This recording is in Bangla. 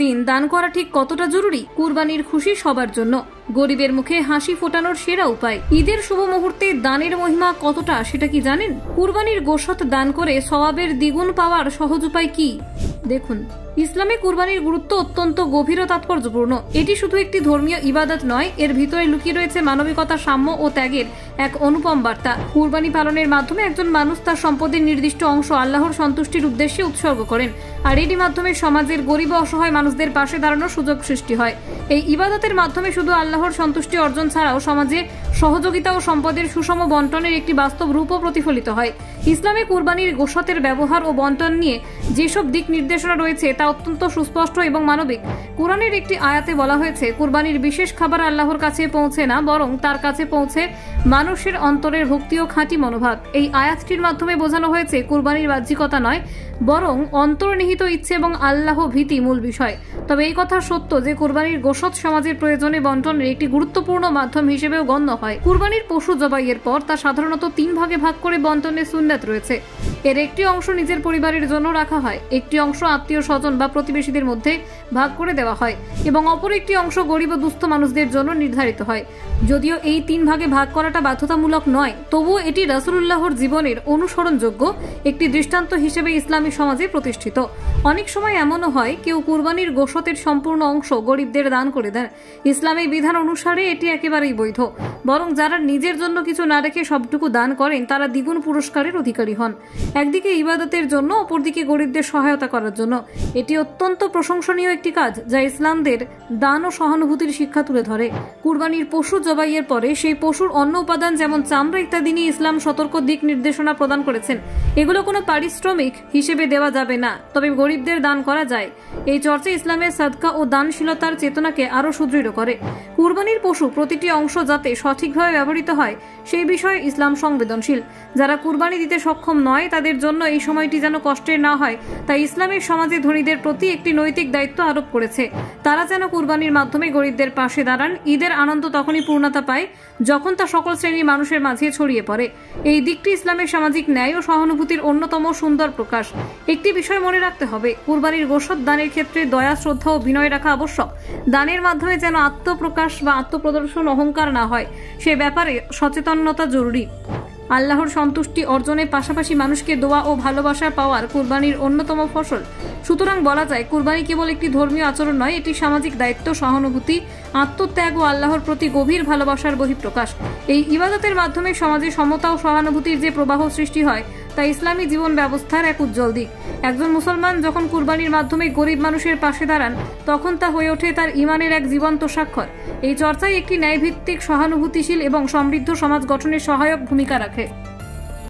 দিন দান করা ঠিক কতটা জরুরি? কুরবানির খুশি সবার জন্য, গরিবের মুখে হাসি ফোটানোর সেরা উপায়। ঈদের শুভ মুহূর্তে দানের মহিমা কতটা সেটা কি জানেন? কুরবানির গোশত দান করে সওয়াবের দ্বিগুণ পাওয়ার সহজ উপায় কি দেখুন। ইসলামে কুরবানির গুরুত্ব অত্যন্ত গভীর ও তাৎপর্যপূর্ণ। এটি শুধু একটি ধর্মীয় ইবাদত নয়, এর ভিতরে লুকিয়ে রয়েছে মানবিকতা, সাম্য ও ত্যাগের এক অনুপম বার্তা। কুরবানি পালনের মাধ্যমে একজন মানুষ তার সম্পদের নির্দিষ্ট অংশ আল্লাহর সন্তুষ্টির উদ্দেশ্যে উৎসর্গ করেন, আর এটির মাধ্যমে সমাজের গরিব ও অসহায় মানুষদের পাশে দাঁড়ানোর সুযোগ সৃষ্টি হয়। এই ইবাদতের মাধ্যমে শুধু আল্লাহর সন্তুষ্টি অর্জন ছাড়াও সমাজে সহযোগিতা ও সম্পদের সুষম বন্টনের একটি বাস্তব রূপও প্রতিফলিত হয়। ইসলামে কুরবানির গোশতের ব্যবহার ও বন্টন নিয়ে যেসব দিক নির্দেশনা রয়েছে তা অত্যন্ত সুস্পষ্ট এবং মানবিক। কোরআনের একটি আয়াতে বলা হয়েছে, কুরবানির বিশেষ খাবার আল্লাহর কাছে পৌঁছে না, বরং তার কাছে পৌঁছে মানুষের অন্তরের ভক্তি ও খাঁটি মনোভাব। এই আয়াতটির মাধ্যমে বোঝানো হয়েছে কুরবানির বাহ্যিকতা নয়, বরং অন্তর্নিহিত ইচ্ছে এবং আল্লাহ ভীতি মূল বিষয়। তবে এই কথা সত্য যে কুরবানির গোশত সমাজের প্রয়োজনে বন্টনের একটি গুরুত্বপূর্ণ মাধ্যম হিসেবেও গণ্য হয়। কুরবানির পশু জবাইয়ের পর তা সাধারণত 3 ভাগে ভাগ করে বন্টনের সুন্নাত রয়েছে। এর একটি অংশ নিজের পরিবারের জন্য রাখা হয়, একটি অংশ আত্মীয় স্বজন বা প্রতিবেশীদের মধ্যে ভাগ করে দেওয়া হয় এবং অপর একটি অংশ গরিব ও দুস্থ মানুষদের জন্য নির্ধারিত হয়। যদিও এই 3 ভাগে ভাগ করাটা বাধ্যতামূলক নয়, তবুও এটি রাসূলুল্লাহর জীবনের অনুসরণযোগ্য একটি দৃষ্টান্ত হিসেবে ইসলামী সমাজে প্রতিষ্ঠিত। অনেক সময় এমনও হয় কেউ কুরবানির গোশতের সম্পূর্ণ অংশ গরিবদের দান করে দেন। ইসলামী বিধান অনুসারে এটি একেবারেই বৈধ, বরং যারা নিজের জন্য কিছু না রেখে সবটুকু দান করেন তারা দ্বিগুণ পুরস্কারের অধিকারী হন। একদিকে ইবাদতের জন্য, অপরদিকে গরিবদের সহায়তা করার জন্য। এটি অত্যন্ত প্রশংসনীয় একটি কাজ যা ইসলামদের দান ও সহানুভূতির শিক্ষা তুলে ধরে। কুরবানির পশু জবাইয়ের পরে সেই পশুর অন্য উপাদান যেমন চামড়া ইত্যাদি নিয়ে ইসলাম সতর্ক দিক নির্দেশনা প্রদান করেছেন। এগুলো কোনো পারিশ্রমিক হিসেবে দেওয়া যাবে না, তবে গরিবদের দান করা যায়। এই চর্চা ইসলামের সাদকা ও দানশীলতার চেতনাকে আরও সুদৃঢ় করে। কুরবানির পশু প্রতিটি অংশ যাতে সঠিকভাবে ব্যবহৃত হয় সেই বিষয়ে ইসলাম সংবেদনশীল। যারা কুরবানি দিতে সক্ষম নয় তাদের জন্য এই সময়টি যেন কষ্টের না হয়, তাই ইসলামের সমাজে ধনীদের প্রতি একটি নৈতিক দায়িত্ব আরোপ করেছে। তারা যেন কুরবানির মাধ্যমে গরিবদের পাশে দাঁড়ান। ঈদের আনন্দ তখনই পূর্ণতা পায় যখন তা সকল শ্রেণীর মানুষের মাঝে ছড়িয়ে পড়ে। এই দিকটি ইসলামের সামাজিক ন্যায় ও সহানুভূতির অন্যতম সুন্দর প্রকাশ। একটি বিষয় মনে রাখতে হবে, কুরবানির গোশত দানের ক্ষেত্রে দয়া, শ্রদ্ধা ও বিনয় রাখা আবশ্যক। দানের মাধ্যমে যেন আত্মপ্রকাশ বা আত্মপ্রদর্শন, অহংকার না হয়, সে ব্যাপারে সচেতনতা জরুরি। আল্লাহর সন্তুষ্টি অর্জনের পাশাপাশি মানুষকে দোয়া ও ভালোবাসা পাওয়ার কুরবানির অন্যতম ফসল। সুতরাং বলা যায় কুরবানি কেবল একটি ধর্মীয় আচরণ নয়, এটি সামাজিক দায়িত্ব, সহানুভূতি, আত্মত্যাগ ও আল্লাহর প্রতি গভীর ভালোবাসার বহিঃপ্রকাশ। এই ইবাদতের মাধ্যমে সমাজে সমতা ও সহানুভূতির যে প্রবাহ সৃষ্টি হয় তা ইসলামী জীবন ব্যবস্থার এক উজ্জ্বল দিক। একজন মুসলমান যখন কুরবানির মাধ্যমে গরিব মানুষের পাশে দাঁড়ান তখন তা হয়ে ওঠে তার ঈমানের এক জীবন্ত স্বাক্ষর। এই চর্চায় একটি ন্যায়ভিত্তিক, সহানুভূতিশীল এবং সমৃদ্ধ সমাজ গঠনের সহায়ক ভূমিকা রাখে।